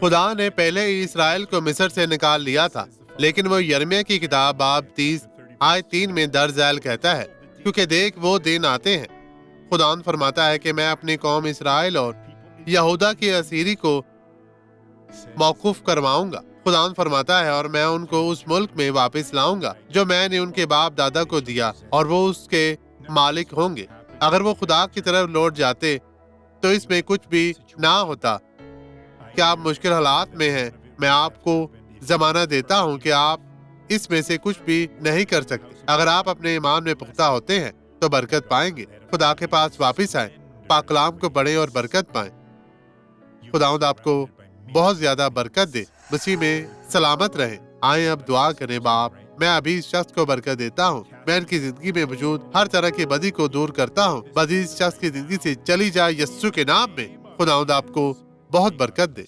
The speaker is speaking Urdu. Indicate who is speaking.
Speaker 1: خدا نے پہلے ہی اسرائیل کو مصر سے نکال لیا تھا، لیکن وہ یرمیہ کی کتاب باب 30 آیت 3 میں درج ذیل کہتا ہے، کیونکہ دیکھ وہ دن آتے ہیں، خداوند فرماتا ہے کہ میں اپنی قوم اسرائیل اور یہودا کی اسیری کو موقوف کرواؤں گا۔ خداوند فرماتا ہے، اور میں ان کو اس ملک میں واپس لاؤں گا جو میں نے ان کے باپ دادا کو دیا، اور وہ اس کے مالک ہوں گے۔ اگر وہ خدا کی طرف لوٹ جاتے تو اس میں کچھ بھی نہ ہوتا۔ کیا آپ مشکل حالات میں ہیں؟ میں آپ کو ضمانت دیتا ہوں کہ آپ اس میں سے کچھ بھی نہیں کر سکتے۔ اگر آپ اپنے ایمان میں پختہ ہوتے ہیں تو برکت پائیں گے۔ خدا کے پاس واپس آئیں، پاک کلام کو پڑھیں اور برکت پائیں۔ خداوند آپ کو بہت زیادہ برکت دے۔ مسیح میں سلامت رہیں۔ آئیں اب دعا کریں۔ باپ، میں ابھی اس شخص کو برکت دیتا ہوں، میں ان کی زندگی میں موجود ہر طرح کی بدی کو دور کرتا ہوں۔ بدی اس شخص کی زندگی سے چلی جائے یسوع کے نام میں۔ خداوند آپ کو بہت برکت دے۔